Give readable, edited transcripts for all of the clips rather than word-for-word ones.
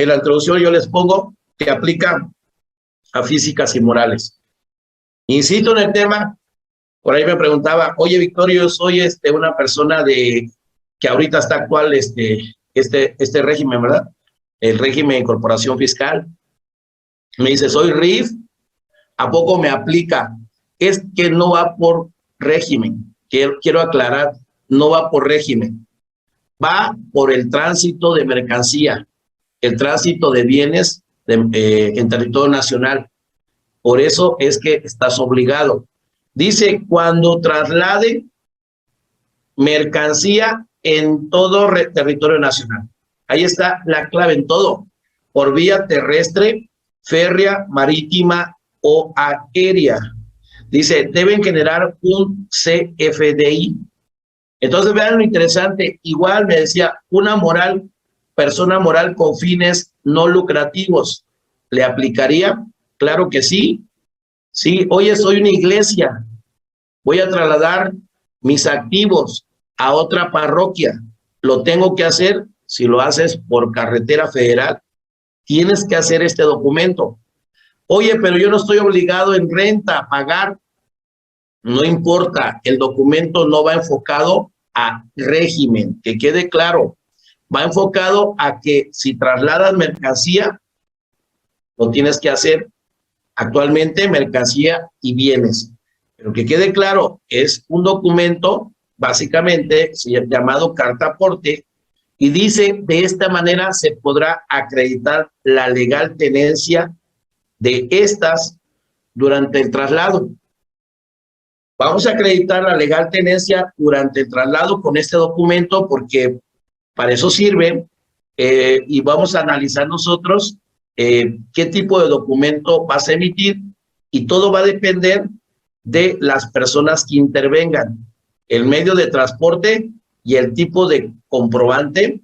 En la introducción yo les pongo que aplica a físicas y morales. Insisto en el tema, por ahí me preguntaba, oye, Victorio, yo soy una persona que ahorita está actual este régimen, ¿verdad? El régimen de incorporación fiscal. Me dice, soy RIF, ¿a poco me aplica? Es que no va por régimen, quiero aclarar, no va por régimen, va por el tránsito de mercancía, el tránsito de bienes en territorio nacional. Por eso es que estás obligado. Dice, cuando traslade mercancía en todo territorio nacional. Ahí está la clave en todo. Por vía terrestre, férrea, marítima o aérea. Dice, deben generar un CFDI. Entonces, vean lo interesante. Igual me decía, una persona moral con fines no lucrativos, ¿le aplicaría? Claro que sí. Sí, oye, soy una iglesia, voy a trasladar mis activos a otra parroquia. Lo tengo que hacer. Si lo haces por carretera federal, tienes que hacer este documento. Oye, pero yo no estoy obligado en renta a pagar. No importa, el documento no va enfocado a régimen, que quede claro. Va enfocado a que si trasladas mercancía, lo tienes que hacer actualmente mercancía y bienes. Pero que quede claro, es un documento básicamente llamado carta aporte y dice de esta manera se podrá acreditar la legal tenencia de estas durante el traslado. Vamos a acreditar la legal tenencia durante el traslado con este documento porque para eso sirve y vamos a analizar nosotros qué tipo de documento vas a emitir y todo va a depender de las personas que intervengan, el medio de transporte y el tipo de comprobante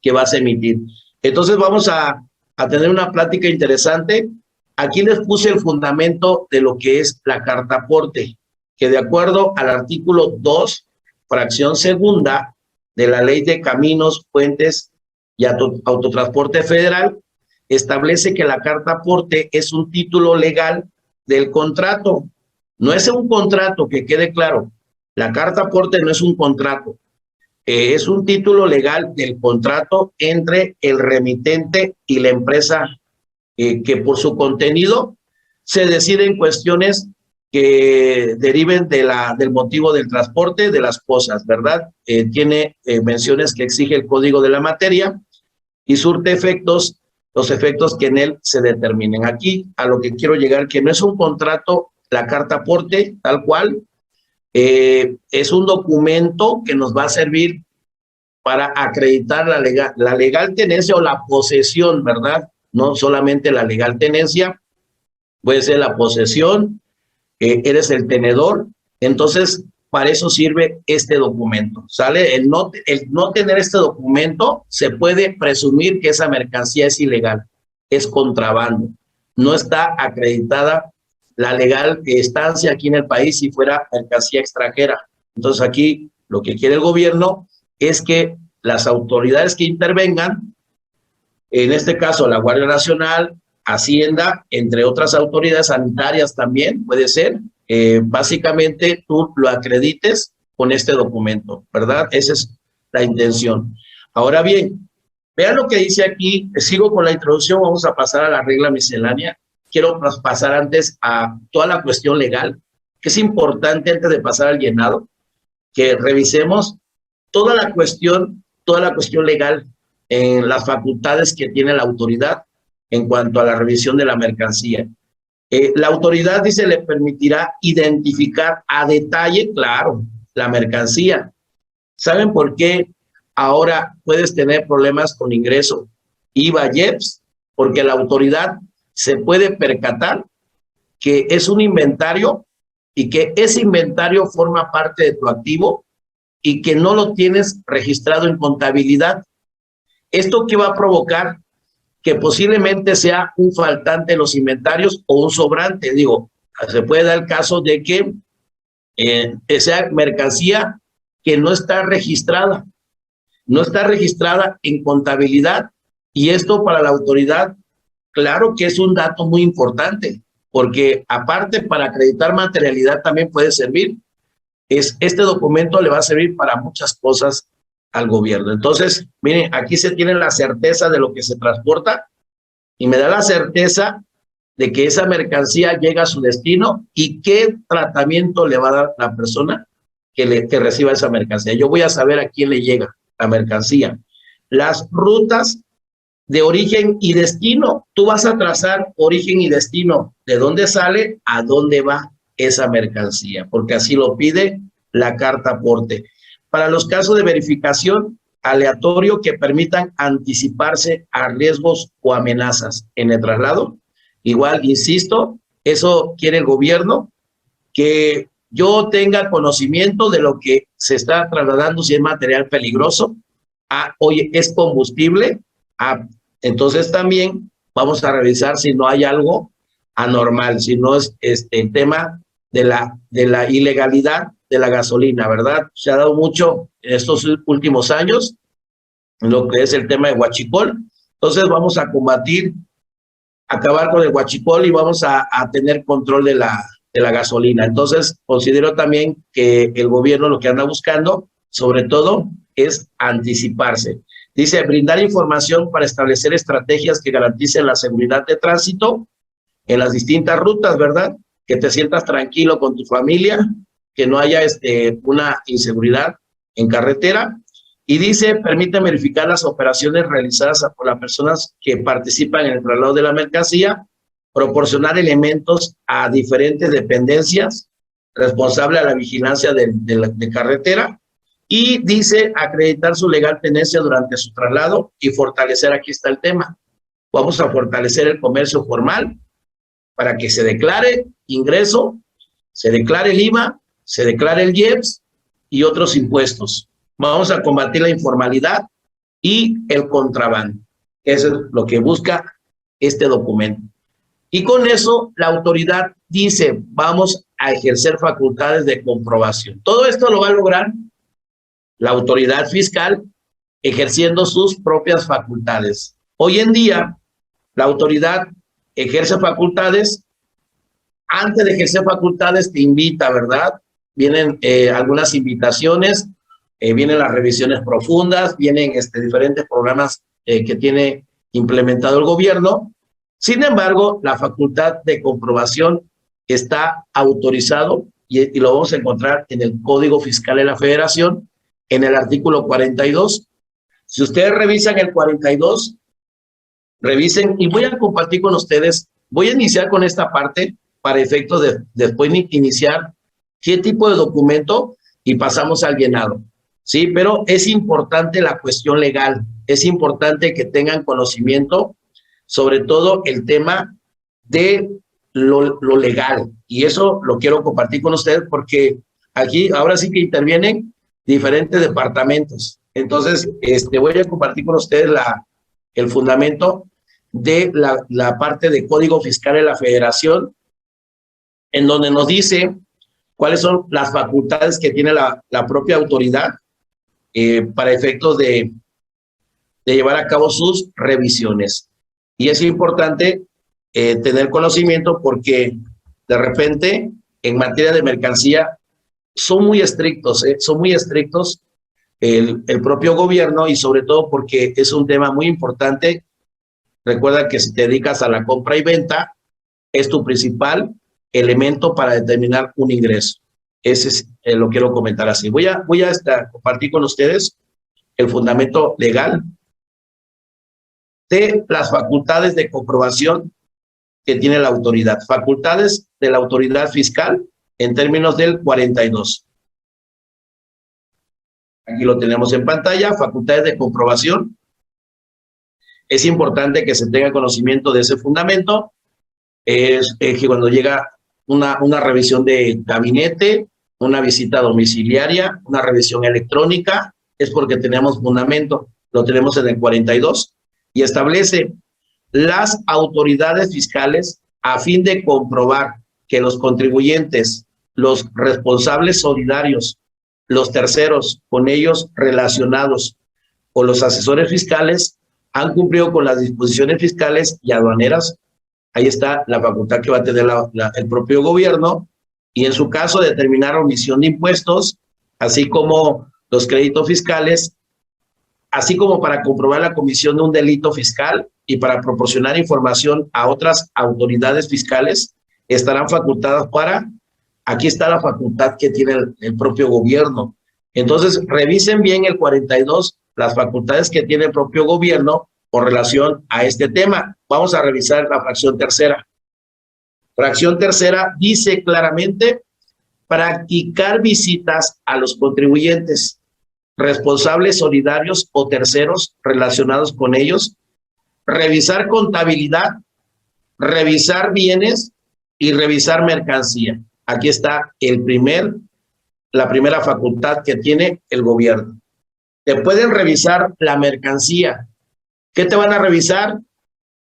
que vas a emitir. Entonces vamos a tener una plática interesante. Aquí les puse el fundamento de lo que es la carta aporte, que de acuerdo al artículo 2, fracción segunda de la Ley de Caminos, Puentes y Autotransporte Federal, establece que la carta aporte es un título legal del contrato. No es un contrato, que quede claro. La carta aporte no es un contrato. Es un título legal del contrato entre el remitente y la empresa que por su contenido se deciden cuestiones que deriven del motivo del transporte de las cosas, ¿verdad? Tiene menciones que exige el código de la materia y surte efectos, los efectos que en él se determinen. Aquí a lo que quiero llegar, que no es un contrato, la carta aporte, tal cual, es un documento que nos va a servir para acreditar la legal tenencia o la posesión, ¿verdad? No solamente la legal tenencia, puede ser la posesión, eres el tenedor, entonces para eso sirve este documento, ¿sale? El no tener este documento, se puede presumir que esa mercancía es ilegal, es contrabando, no está acreditada la legal estancia aquí en el país si fuera mercancía extranjera. Entonces aquí lo que quiere el gobierno es que las autoridades que intervengan, en este caso la Guardia Nacional, Hacienda, entre otras autoridades sanitarias también, puede ser, básicamente tú lo acredites con este documento, ¿verdad? Esa es la intención. Ahora bien, vean lo que dice aquí, sigo con la introducción, vamos a pasar a la regla miscelánea. Quiero pasar antes a toda la cuestión legal, que es importante antes de pasar al llenado, que revisemos toda la cuestión legal en las facultades que tiene la autoridad en cuanto a la revisión de la mercancía. La autoridad, dice, le permitirá identificar a detalle, claro, la mercancía. ¿Saben por qué ahora puedes tener problemas con ingreso IVA, IEPS? Porque la autoridad se puede percatar que es un inventario y que ese inventario forma parte de tu activo y que no lo tienes registrado en contabilidad. ¿Esto qué va a provocar? Que posiblemente sea un faltante en los inventarios o un sobrante. Digo, se puede dar el caso de que sea mercancía que no está registrada en contabilidad Y esto para la autoridad, claro que es un dato muy importante, porque aparte para acreditar materialidad también puede servir. Este documento le va a servir para muchas cosas al gobierno. Entonces, miren, aquí se tiene la certeza de lo que se transporta y me da la certeza de que esa mercancía llega a su destino y qué tratamiento le va a dar la persona que reciba esa mercancía. Yo voy a saber a quién le llega la mercancía. Las rutas de origen y destino. Tú vas a trazar origen y destino, de dónde sale a dónde va esa mercancía, porque así lo pide la carta aporte. Para los casos de verificación aleatorio que permitan anticiparse a riesgos o amenazas en el traslado, igual, insisto, eso quiere el gobierno, que yo tenga conocimiento de lo que se está trasladando, si es material peligroso, oye, es combustible, entonces también vamos a revisar si no hay algo anormal, si no es el tema de la ilegalidad de la gasolina, ¿verdad? Se ha dado mucho en estos últimos años en lo que es el tema de huachicol. Entonces vamos a acabar con el huachicol y vamos a tener control de la gasolina. Entonces considero también que el gobierno lo que anda buscando, sobre todo, es anticiparse. Dice, brindar información para establecer estrategias que garanticen la seguridad de tránsito en las distintas rutas, ¿verdad? Que te sientas tranquilo con tu familia, que no haya una inseguridad en carretera. Y dice, permite verificar las operaciones realizadas por las personas que participan en el traslado de la mercancía, proporcionar elementos a diferentes dependencias responsables a la vigilancia de carretera. Y dice acreditar su legal tenencia durante su traslado y fortalecer, aquí está el tema, vamos a fortalecer el comercio formal para que se declare ingreso, se declare el IVA, se declare el IEPS y otros impuestos. Vamos a combatir la informalidad y el contrabando. Eso es lo que busca este documento. Y con eso la autoridad dice, vamos a ejercer facultades de comprobación. Todo esto lo va a lograr la autoridad fiscal ejerciendo sus propias facultades. Hoy en día, la autoridad ejerce facultades. Antes de ejercer facultades te invita, ¿verdad? Vienen algunas invitaciones, vienen las revisiones profundas, vienen diferentes programas que tiene implementado el gobierno. Sin embargo, la facultad de comprobación está autorizado y lo vamos a encontrar en el Código Fiscal de la Federación, en el artículo 42. Si ustedes revisan el 42, revisen, y voy a compartir con ustedes, voy a iniciar con esta parte para efectos de después iniciar qué tipo de documento y pasamos al llenado, ¿sí? Pero es importante la cuestión legal, es importante que tengan conocimiento, sobre todo el tema de lo legal, y eso lo quiero compartir con ustedes porque aquí ahora sí que intervienen diferentes departamentos. Entonces, voy a compartir con ustedes el fundamento de la parte de Código Fiscal de la Federación, en donde nos dice cuáles son las facultades que tiene la propia autoridad para efectos de llevar a cabo sus revisiones. Y es importante tener conocimiento porque de repente en materia de mercancía son muy estrictos el propio gobierno, y sobre todo porque es un tema muy importante. Recuerda que si te dedicas a la compra y venta, es tu principal elemento para determinar un ingreso. Ese es, lo quiero comentar así. Voy a compartir con ustedes el fundamento legal de las facultades de comprobación que tiene la autoridad. Facultades de la autoridad fiscal en términos del 42. Aquí lo tenemos en pantalla, facultades de comprobación. Es importante que se tenga conocimiento de ese fundamento. Es que cuando llega una revisión de gabinete, una visita domiciliaria, una revisión electrónica, es porque tenemos fundamento. Lo tenemos en el 42 y establece las autoridades fiscales a fin de comprobar que los contribuyentes, los responsables solidarios, los terceros con ellos relacionados o los asesores fiscales han cumplido con las disposiciones fiscales y aduaneras. Ahí está la facultad que va a tener el propio gobierno, y en su caso determinar omisión de impuestos, así como los créditos fiscales, así como para comprobar la comisión de un delito fiscal y para proporcionar información a otras autoridades fiscales, estarán facultadas para, aquí está la facultad que tiene el propio gobierno. Entonces, revisen bien el 42, las facultades que tiene el propio gobierno con relación a este tema. Vamos a revisar la fracción tercera. Fracción tercera dice claramente: practicar visitas a los contribuyentes, responsables solidarios o terceros relacionados con ellos, revisar contabilidad, revisar bienes y revisar mercancía. Aquí está la primera facultad que tiene el gobierno. Te pueden revisar la mercancía. ¿Qué te van a revisar?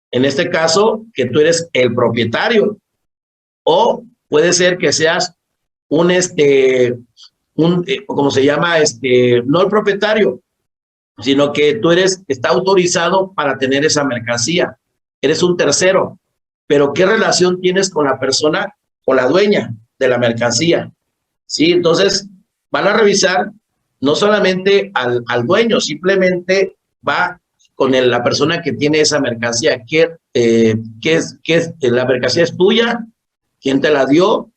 En este caso, que tú eres el propietario, o puede ser que seas ¿cómo se llama? No el propietario, sino que tú está autorizado para tener esa mercancía. Eres un tercero, pero ¿qué relación tienes con la persona, con la dueña de la mercancía? ¿Sí? Entonces, van a revisar no solamente al dueño, simplemente va con la persona que tiene esa mercancía. ¿La mercancía es tuya? ¿Quién te la dio?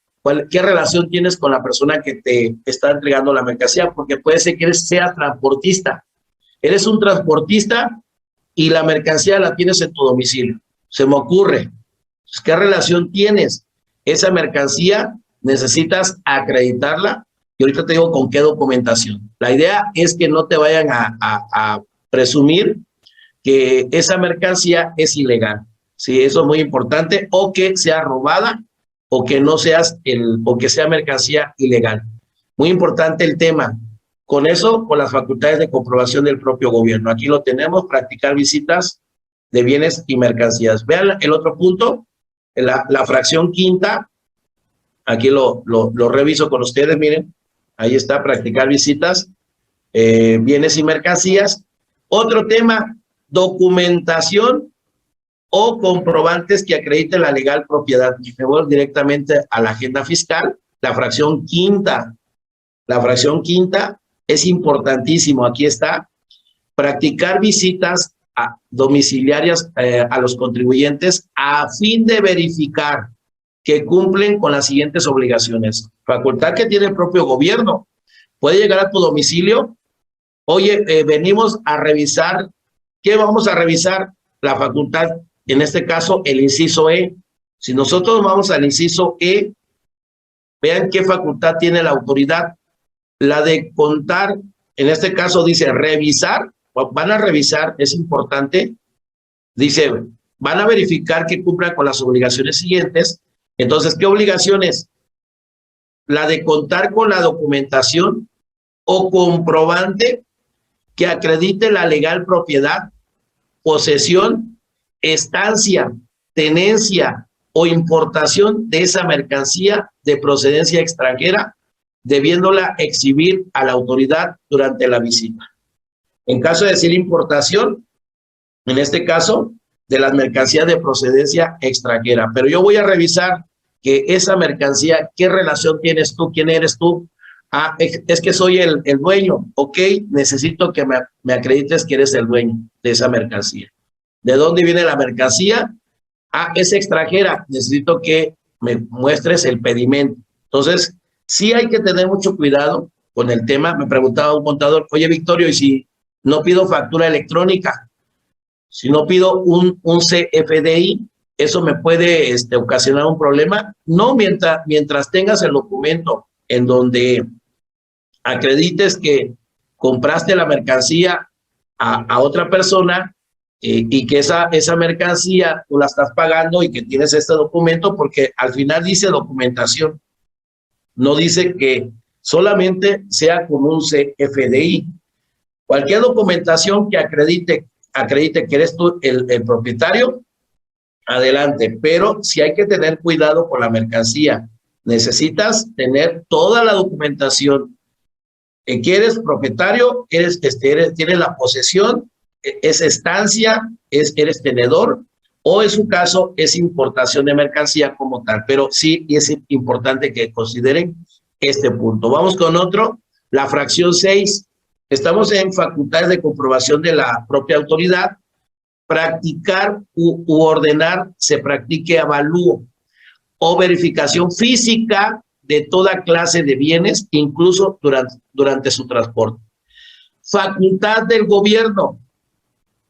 ¿Qué relación tienes con la persona que te está entregando la mercancía? Porque puede ser que seas transportista. Eres un transportista y la mercancía la tienes en tu domicilio. Se me ocurre. ¿Qué relación tienes? Esa mercancía necesitas acreditarla, y ahorita te digo con qué documentación. La idea es que no te vayan a presumir que esa mercancía es ilegal. Sí, eso es muy importante, o que sea robada, o que no o que sea mercancía ilegal. Muy importante el tema. Con eso, con las facultades de comprobación del propio gobierno. Aquí lo tenemos: practicar visitas de bienes y mercancías. Vean el otro punto, la fracción quinta. Aquí lo reviso con ustedes, miren. Ahí está: practicar visitas, bienes y mercancías. Otro tema: documentación o comprobantes que acrediten la legal propiedad. Y me voy directamente a la agenda fiscal, la fracción quinta. La fracción quinta es importantísimo. Aquí está: practicar visitas domiciliarias a los contribuyentes a fin de verificar que cumplen con las siguientes obligaciones. Facultad que tiene el propio gobierno. Puede llegar a tu domicilio: oye, venimos a revisar. ¿Qué vamos a revisar? La facultad, en este caso, el inciso E. Si nosotros vamos al inciso E, vean qué facultad tiene la autoridad. La de contar, en este caso dice revisar, van a revisar, es importante, dice, van a verificar que cumplan con las obligaciones siguientes. Entonces, ¿qué obligaciones? La de contar con la documentación o comprobante que acredite la legal propiedad, posesión, estancia, tenencia o importación de esa mercancía de procedencia extranjera, debiéndola exhibir a la autoridad durante la visita. En caso de decir importación, en este caso, de las mercancías de procedencia extranjera. Pero yo voy a revisar que esa mercancía, ¿qué relación tienes tú? ¿Quién eres tú? Ah, es que soy el dueño. Ok, necesito que me acredites que eres el dueño de esa mercancía. ¿De dónde viene la mercancía? Ah, es extranjera. Necesito que me muestres el pedimento. Entonces, sí hay que tener mucho cuidado con el tema. Me preguntaba un contador: oye, Victorio, ¿y si no pido factura electrónica? Si no pido un CFDI, ¿eso me puede ocasionar un problema? No, mientras tengas el documento en donde acredites que compraste la mercancía a otra persona, y que esa mercancía tú la estás pagando y que tienes este documento, porque al final dice documentación, no dice que solamente sea como un CFDI. Cualquier documentación que acredite que eres tú el propietario, adelante, pero sí hay que tener cuidado con la mercancía. Necesitas tener toda la documentación que eres propietario, tienes la posesión es estancia, eres tenedor, o en su caso es importación de mercancía como tal. Pero sí es importante que consideren este punto. Vamos con otro, la fracción 6. Estamos en facultades de comprobación de la propia autoridad. Practicar u ordenar se practique avalúo o verificación física de toda clase de bienes, incluso durante su transporte. Facultad del gobierno,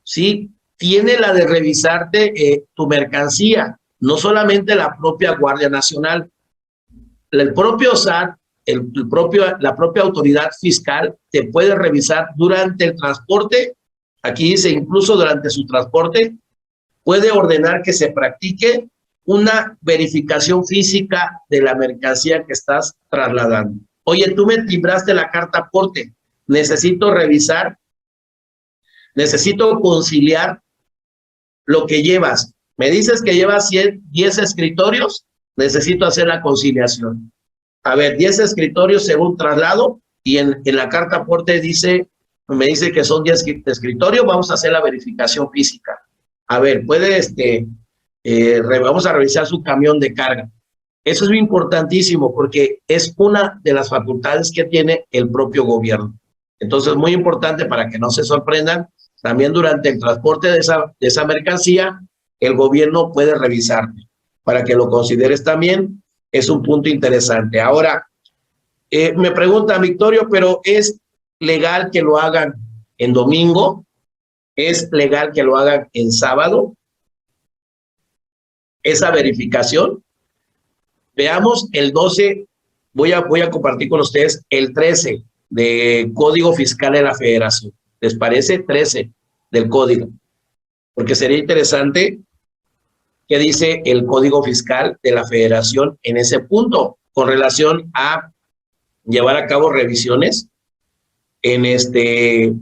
¿sí? Tiene la de revisarte tu mercancía, no solamente la propia Guardia Nacional. El propio SAT, la propia autoridad fiscal te puede revisar durante el transporte. Aquí dice, incluso durante su transporte, puede ordenar que se practique una verificación física de la mercancía que estás trasladando. Oye, tú me timbraste la carta aporte, necesito revisar, necesito conciliar lo que llevas. Me dices que llevas 10 escritorios, necesito hacer la conciliación. A ver, 10 escritorios según traslado, y en la carta aporte me dice que son 10 escritorios, vamos a hacer la verificación física. A ver, puede, vamos a revisar su camión de carga. Eso es muy importantísimo porque es una de las facultades que tiene el propio gobierno. Entonces, muy importante para que no se sorprendan, también durante el transporte de esa mercancía, el gobierno puede revisarte. Para que lo consideres también, es un punto interesante. Ahora, me pregunta Victorio, ¿pero es legal que lo hagan en domingo? ¿Es legal que lo hagan en sábado? Esa verificación. Veamos el 12, voy a compartir con ustedes el 13 de Código Fiscal de la Federación. ¿Les parece? 13 del Código. Porque sería interesante qué dice el Código Fiscal de la Federación en ese punto con relación a llevar a cabo revisiones de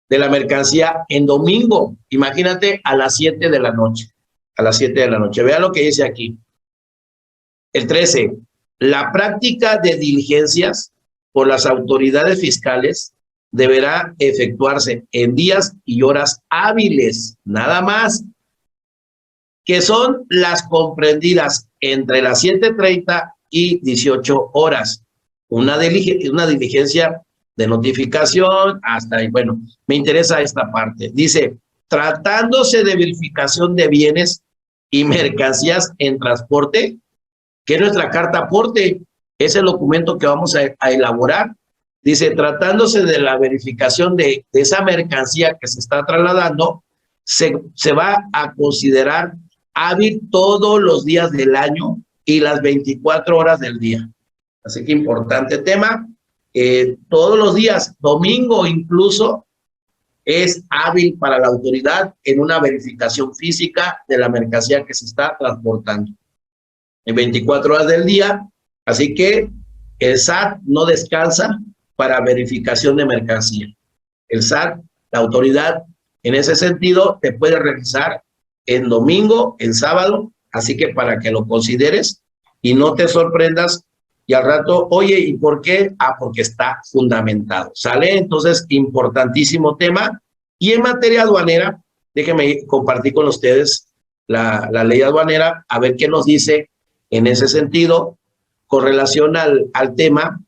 la mercancía en domingo. Imagínate a las 7 de la noche. A las 7 de la noche. Vea lo que dice aquí. El 13. La práctica de diligencias por las autoridades fiscales deberá efectuarse en días y horas hábiles, nada más, que son las comprendidas entre las 7:30 y 18 horas. Una diligencia de notificación hasta ahí. Bueno, me interesa esta parte. Dice, tratándose de verificación de bienes y mercancías en transporte, que es nuestra carta aporte, es el documento que vamos a elaborar. Dice, tratándose de la verificación de esa mercancía que se está trasladando, se va a considerar hábil todos los días del año y las 24 horas del día. Así que importante tema. Todos los días, domingo incluso, es hábil para la autoridad en una verificación física de la mercancía que se está transportando. En 24 horas del día, así que el SAT no descansa para verificación de mercancía. El SAT, la autoridad, en ese sentido, te puede revisar en domingo, en sábado, así que para que lo consideres y no te sorprendas y al rato, oye, ¿y por qué? Ah, porque está fundamentado, ¿sale? Entonces, importantísimo tema. Y en materia aduanera, déjenme compartir con ustedes la ley aduanera, a ver qué nos dice en ese sentido, con relación al tema.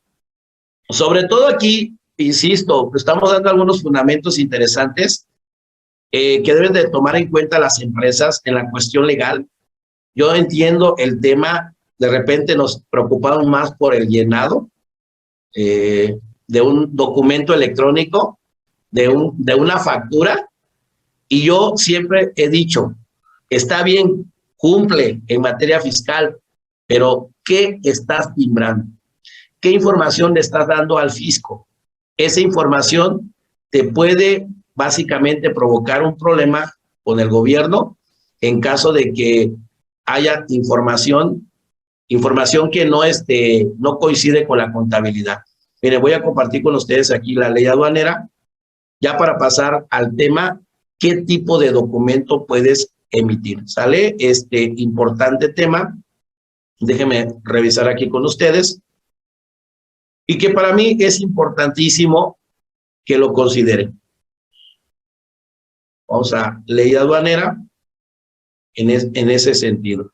Sobre todo aquí, insisto, estamos dando algunos fundamentos interesantes que deben de tomar en cuenta las empresas en la cuestión legal. Yo entiendo el tema, de repente nos preocupamos más por el llenado de un documento electrónico, de una factura, y yo siempre he dicho, está bien, cumple en materia fiscal, pero ¿qué estás timbrando? ¿Qué información le estás dando al fisco? Esa información te puede básicamente provocar un problema con el gobierno en caso de que haya información que no coincide con la contabilidad. Miren, voy a compartir con ustedes aquí la ley aduanera, ya para pasar al tema, ¿qué tipo de documento puedes emitir? ¿Sale? Importante tema, déjenme revisar aquí con ustedes, y que para mí es importantísimo que lo consideren. Vamos a ley aduanera en ese sentido.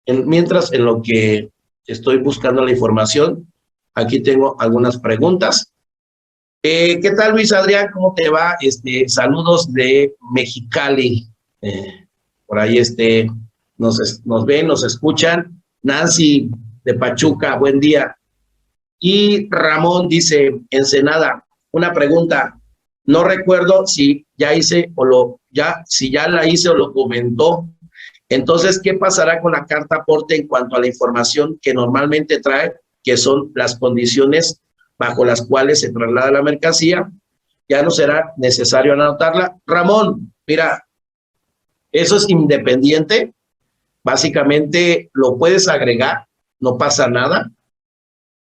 Mientras, en lo que estoy buscando la información, aquí tengo algunas preguntas. ¿Qué tal, Luis Adrián? ¿Cómo te va? Saludos de Mexicali. Por ahí nos ven, nos escuchan. Nancy de Pachuca, buen día. Y Ramón dice, Ensenada, una pregunta. No recuerdo si ya hice si ya la hice o lo comentó. Entonces, ¿qué pasará con la carta aporte en cuanto a la información que normalmente trae, que son las condiciones bajo las cuales se traslada la mercancía? Ya no será necesario anotarla. Ramón, mira, eso es independiente. Básicamente lo puedes agregar, no pasa nada.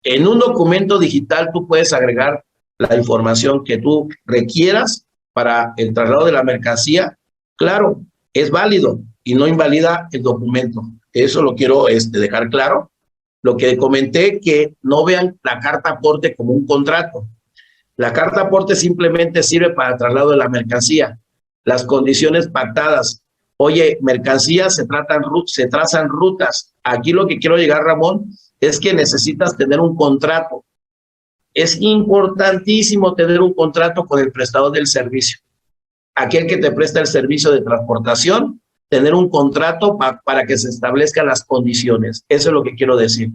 En un documento digital tú puedes agregar la información que tú requieras para el traslado de la mercancía. Claro, es válido y no invalida el documento. Eso lo quiero dejar claro. Lo que comenté, que no vean la carta aporte como un contrato. La carta aporte simplemente sirve para el traslado de la mercancía. Las condiciones pactadas. Oye, mercancías, se trazan rutas. Aquí lo que quiero llegar, Ramón, es que necesitas tener un contrato. Es importantísimo tener un contrato con el prestador del servicio. Aquel que te presta el servicio de transportación, tener un contrato para que se establezcan las condiciones. Eso es lo que quiero decir.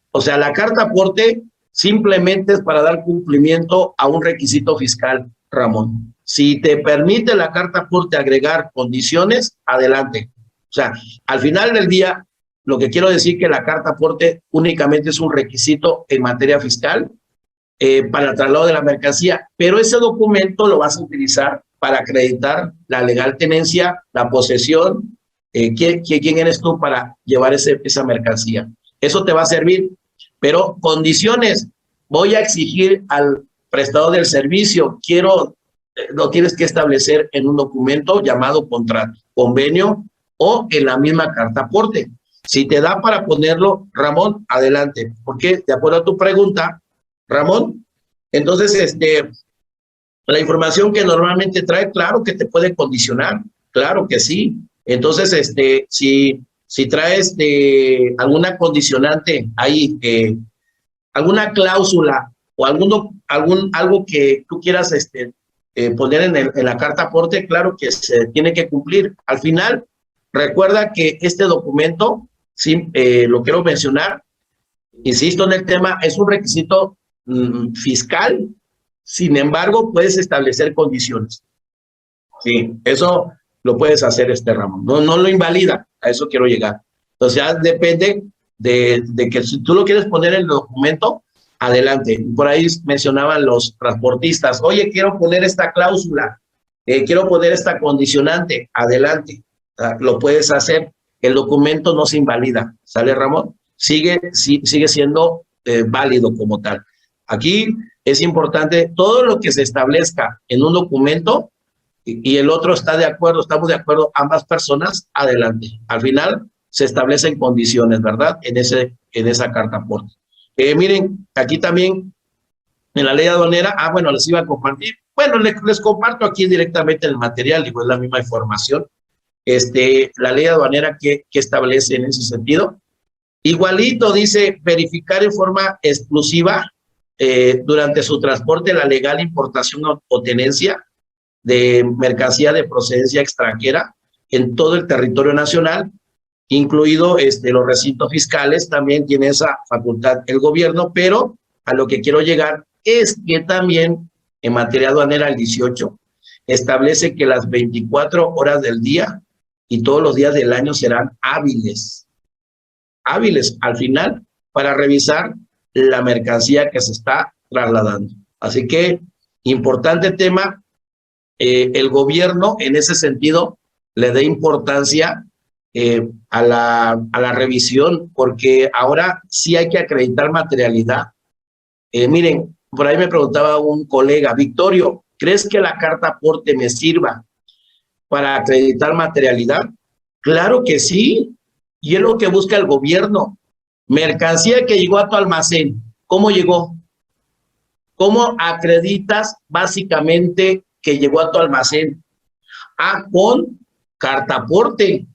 O sea, la carta aporte simplemente es para dar cumplimiento a un requisito fiscal, Ramón. Si te permite la carta aporte agregar condiciones, adelante. O sea, al final del día, lo que quiero decir que la carta aporte únicamente es un requisito en materia fiscal para el traslado de la mercancía, pero ese documento lo vas a utilizar para acreditar la legal tenencia, la posesión, quién eres tú para llevar esa mercancía. Eso te va a servir, pero condiciones, voy a exigir al prestador del servicio, lo tienes que establecer en un documento llamado contrato, convenio o en la misma carta aporte. Si te da para ponerlo, Ramón, adelante, porque de acuerdo a tu pregunta, Ramón, entonces la información que normalmente trae, claro que te puede condicionar, claro que sí. Entonces, si traes alguna condicionante ahí, alguna cláusula o algo que tú quieras poner en la carta aporte, claro que se tiene que cumplir. Al final, recuerda que este documento, sí, lo quiero mencionar, insisto en el tema, es un requisito fiscal. Sin embargo, puedes establecer condiciones. Sí, eso lo puedes hacer, Ramón. No lo invalida, a eso quiero llegar. Entonces, ya depende de que si tú lo quieres poner en el documento, adelante. Por ahí mencionaban los transportistas, oye, quiero poner esta cláusula, quiero poner esta condicionante, adelante. Lo puedes hacer, el documento no se invalida, ¿sale, Ramón? Sigue siendo válido como tal. Aquí es importante todo lo que se establezca en un documento y el otro está de acuerdo, estamos de acuerdo, ambas personas, adelante. Al final se establecen condiciones, ¿verdad? En esa carta aporte. Miren, aquí también en la ley aduanera, bueno, les iba a compartir, bueno, les comparto aquí directamente el material, digo, es la misma información. La ley aduanera que establece en ese sentido. Igualito dice, verificar en forma exclusiva durante su transporte la legal importación o tenencia de mercancía de procedencia extranjera en todo el territorio nacional, incluido los recintos fiscales, también tiene esa facultad el gobierno, pero a lo que quiero llegar es que también en materia aduanera el 18 establece que las 24 horas del día y todos los días del año serán hábiles al final para revisar la mercancía que se está trasladando. Así que, importante tema, el gobierno en ese sentido le dé importancia a la revisión, porque ahora sí hay que acreditar materialidad. Miren, por ahí me preguntaba un colega, Victorio, ¿crees que la carta aporte me sirva para acreditar materialidad? Claro que sí, y es lo que busca el gobierno. Mercancía que llegó a tu almacén, ¿cómo llegó? ¿Cómo acreditas básicamente que llegó a tu almacén? Ah, con carta aporte,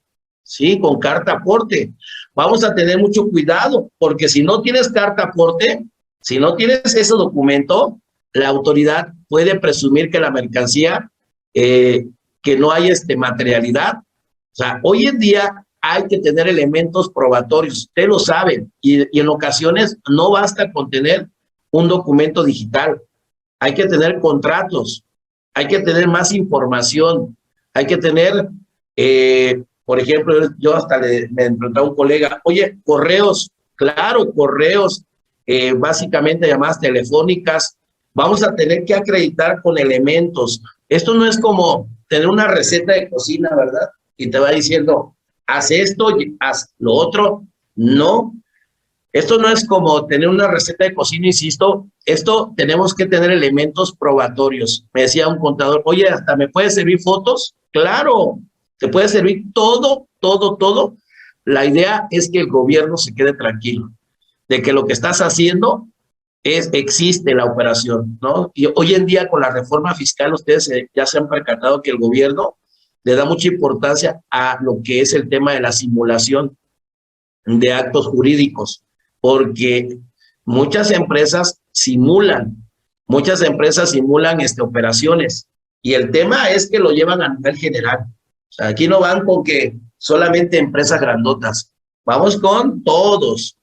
sí, con carta aporte. Vamos a tener mucho cuidado, porque si no tienes carta aporte, si no tienes ese documento, la autoridad puede presumir que la mercancía, que no hay materialidad. O sea, hoy en día hay que tener elementos probatorios, usted lo sabe, y en ocasiones no basta con tener un documento digital, hay que tener contratos, hay que tener más información, hay que tener, por ejemplo, yo hasta me preguntaba a un colega, oye, correos, claro, correos, básicamente llamadas telefónicas, vamos a tener que acreditar con elementos. Esto no es como tener una receta de cocina, ¿verdad? Y te va diciendo, haz esto, haz lo otro. No, esto no es como tener una receta de cocina, insisto, esto tenemos que tener elementos probatorios. Me decía un contador, oye, ¿hasta me puede servir fotos? Claro, te puede servir todo, todo, todo. La idea es que el gobierno se quede tranquilo, de que lo que estás haciendo existe la operación, ¿no? Y hoy en día con la reforma fiscal, ustedes ya se han percatado que el gobierno le da mucha importancia a lo que es el tema de la simulación de actos jurídicos, porque muchas empresas simulan operaciones, y el tema es que lo llevan a nivel general. O sea, aquí no van con que solamente empresas grandotas, vamos con todos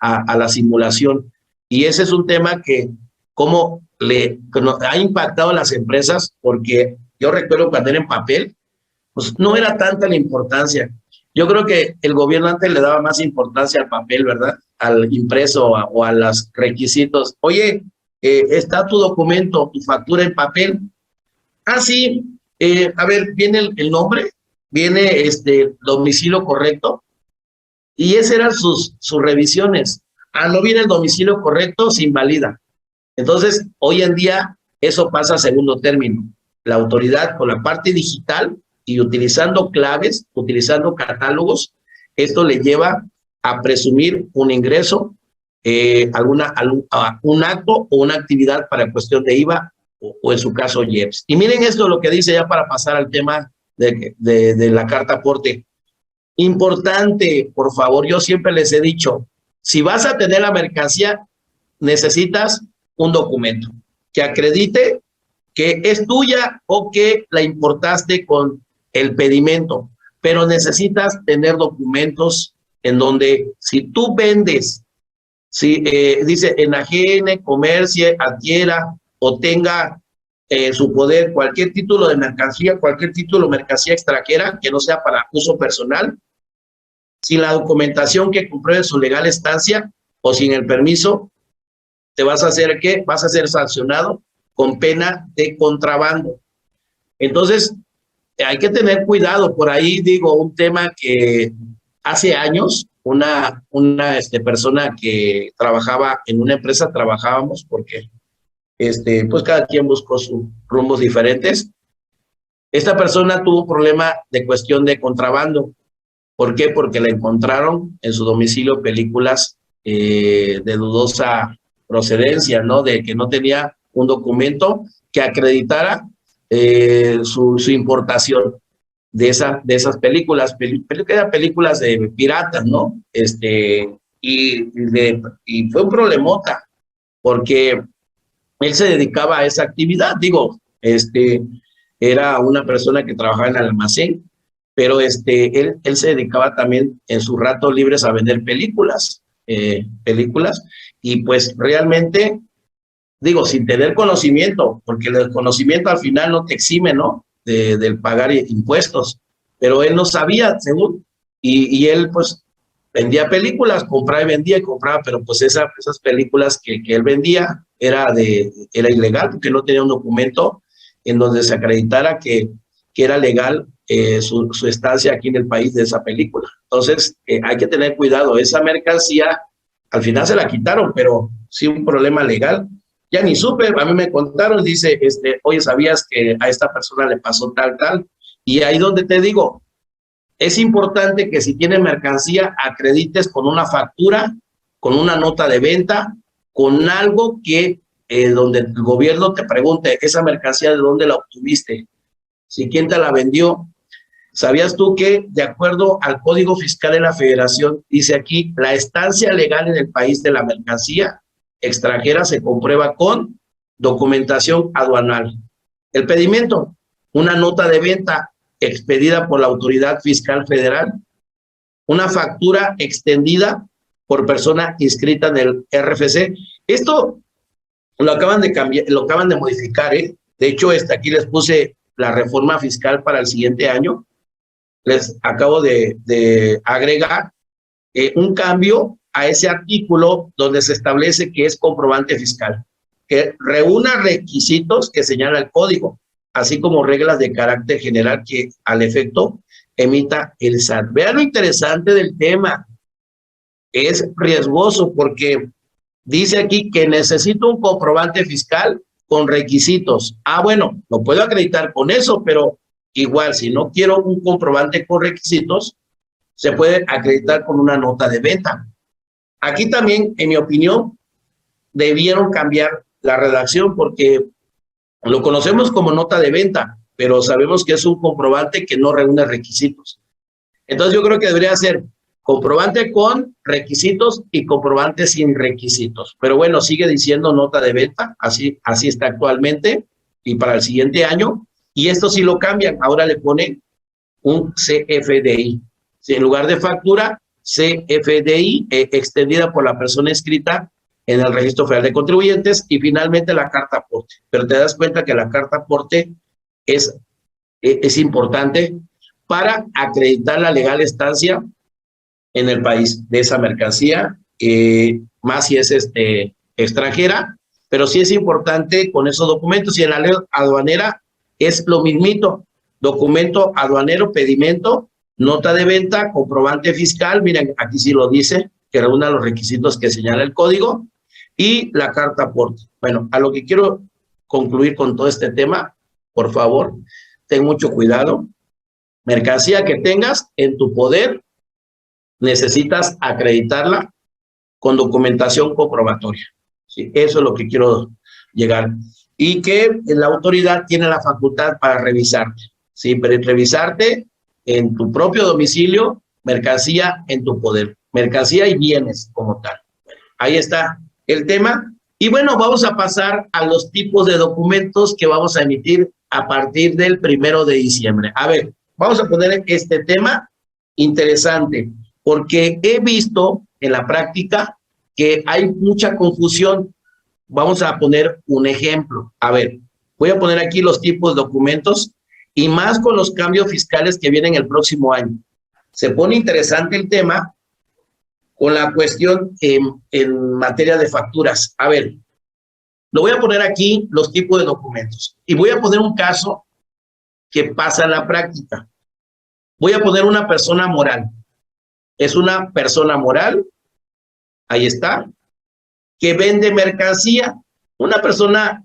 a la simulación, y ese es un tema que cómo ha impactado a las empresas, porque yo recuerdo cuando era en papel, pues no era tanta la importancia. Yo creo que el gobierno antes le daba más importancia al papel, ¿verdad? Al impreso o a los requisitos. Oye, está tu documento, tu factura en papel. Ah, sí, a ver, viene el nombre, viene domicilio correcto, y esas eran sus revisiones. Ah, no viene el domicilio correcto, se invalida. Entonces, hoy en día, eso pasa a segundo término. La autoridad con la parte digital y utilizando claves, utilizando catálogos, esto le lleva a presumir un ingreso, un acto o una actividad para cuestión de IVA o en su caso IEPS. Y miren esto lo que dice ya para pasar al tema de la carta aporte. Importante, por favor, yo siempre les he dicho, si vas a tener la mercancía, necesitas un documento que acredite que es tuya o que la importaste con el pedimento, pero necesitas tener documentos en donde si tú vendes, si dice enajene, comercie, adquiera o tenga su poder cualquier título de mercancía, cualquier título de mercancía extranjera que no sea para uso personal, sin la documentación que compruebe su legal estancia o sin el permiso, te vas a hacer ¿qué? Vas a ser sancionado con pena de contrabando. Entonces, hay que tener cuidado. Por ahí digo un tema que hace años una persona que trabajaba en una empresa, trabajábamos porque pues cada quien buscó sus rumbos diferentes. Esta persona tuvo un problema de cuestión de contrabando. ¿Por qué? Porque le encontraron en su domicilio películas de dudosa procedencia, ¿no? De que no tenía un documento que acreditara su importación de esas películas, películas de piratas, ¿no? Y fue un problemota, porque él se dedicaba a esa actividad, digo, era una persona que trabajaba en el almacén, pero él se dedicaba también en sus ratos libres a vender películas, y pues realmente, digo, sin tener conocimiento, porque el conocimiento al final no te exime, ¿no? Del pagar impuestos, pero él no sabía, según, y él pues vendía películas, compraba y vendía y compraba, pero pues esas películas que él vendía era ilegal, porque no tenía un documento en donde se acreditara que era legal su estancia aquí en el país de esa película. Entonces, hay que tener cuidado. Esa mercancía, al final se la quitaron, pero sí un problema legal. Ya ni supe, a mí me contaron, dice, oye, ¿sabías que a esta persona le pasó tal, tal? Y ahí donde te digo, es importante que si tienes mercancía, acredites con una factura, con una nota de venta, con algo que donde el gobierno te pregunte, esa mercancía, ¿de dónde la obtuviste? si quién te la vendió. ¿Sabías tú que, de acuerdo al Código Fiscal de la Federación, dice aquí, la estancia legal en el país de la mercancía extranjera se comprueba con documentación aduanal? El pedimento, una nota de venta expedida por la Autoridad Fiscal Federal, una factura extendida por persona inscrita en el RFC. Esto lo acaban de cambiar, lo acaban de modificar, ¿eh? De hecho, aquí les puse la reforma fiscal para el siguiente año. Les acabo de agregar un cambio a ese artículo donde se establece que es comprobante fiscal, que reúna requisitos que señala el código, así como reglas de carácter general que al efecto emita el SAT. Vean lo interesante del tema. Es riesgoso porque dice aquí que necesito un comprobante fiscal con requisitos. Ah, bueno, lo puedo acreditar con eso, pero igual, si no quiero un comprobante con requisitos, se puede acreditar con una nota de venta. Aquí también, en mi opinión, debieron cambiar la redacción porque lo conocemos como nota de venta, pero sabemos que es un comprobante que no reúne requisitos. Entonces yo creo que debería ser comprobante con requisitos y comprobante sin requisitos. Pero bueno, sigue diciendo nota de venta, así está actualmente y para el siguiente año. Y esto sí lo cambian, ahora le ponen un CFDI. Si en lugar de factura, CFDI extendida por la persona inscrita en el Registro Federal de Contribuyentes y finalmente la carta aporte. Pero te das cuenta que la carta aporte es importante para acreditar la legal estancia en el país de esa mercancía, más si es extranjera, pero sí es importante con esos documentos. Y en la ley aduanera es lo mismito: documento aduanero, pedimento, nota de venta, comprobante fiscal, miren, aquí sí lo dice, que reúna los requisitos que señala el código, y la carta aporte. Bueno, a lo que quiero concluir con todo este tema, por favor, ten mucho cuidado. Mercancía que tengas en tu poder, necesitas acreditarla con documentación comprobatoria. ¿Sí? Eso es lo que quiero llegar. Y que la autoridad tiene la facultad para revisarte. ¿Sí? Pero revisarte en tu propio domicilio, mercancía en tu poder. Mercancía y bienes como tal. Ahí está el tema. Y bueno, vamos a pasar a los tipos de documentos que vamos a emitir a partir del 1 de diciembre. A ver, vamos a poner este tema interesante, porque he visto en la práctica que hay mucha confusión. Vamos a poner un ejemplo. A ver, voy a poner aquí los tipos de documentos y más con los cambios fiscales que vienen el próximo año. Se pone interesante el tema con la cuestión en materia de facturas. A ver, lo voy a poner aquí los tipos de documentos y voy a poner un caso que pasa en la práctica. Voy a poner una persona moral. Es una persona moral, ahí está, que vende mercancía. Una persona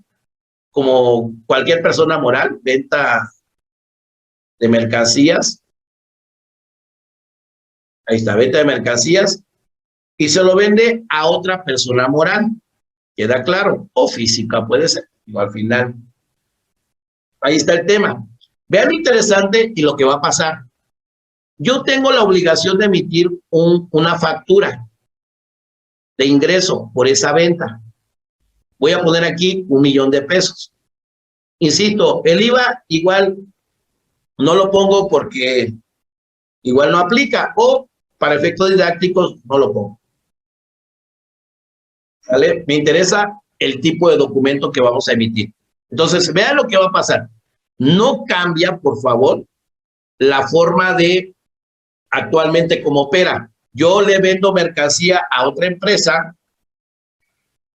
como cualquier persona moral, venta de mercancías. Ahí está, venta de mercancías. Y se lo vende a otra persona moral. Queda claro, o física puede ser, o al final. Ahí está el tema. Vean lo interesante y lo que va a pasar. Yo tengo la obligación de emitir una factura de ingreso por esa venta. Voy a poner aquí 1,000,000 de pesos. Insisto, el IVA igual no lo pongo porque igual no aplica, o para efectos didácticos no lo pongo. ¿Vale? Me interesa el tipo de documento que vamos a emitir. Entonces, vean lo que va a pasar. No cambia, por favor, la forma de actualmente cómo opera. Yo le vendo mercancía a otra empresa,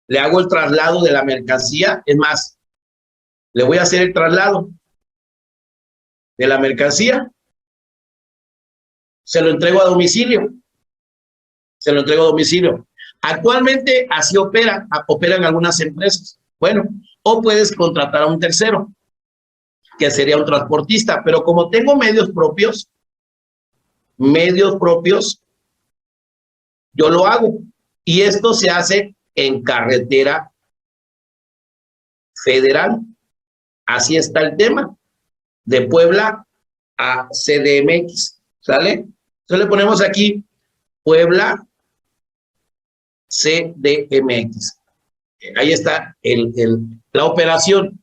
le hago el traslado de la mercancía, es más, le voy a hacer el traslado de la mercancía, se lo entrego a domicilio, se lo entrego a domicilio. Actualmente así operan algunas empresas. Bueno, o puedes contratar a un tercero, que sería un transportista, pero como tengo medios propios, yo lo hago. Y esto se hace en carretera federal. Así está el tema. de Puebla a CDMX, ¿sale? Entonces le ponemos aquí Puebla CDMX. Ahí está la operación.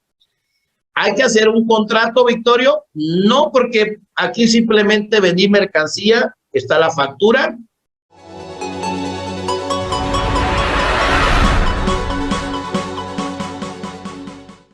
¿Hay que hacer un contrato, Victorio? No, porque aquí simplemente vendí mercancía, está la factura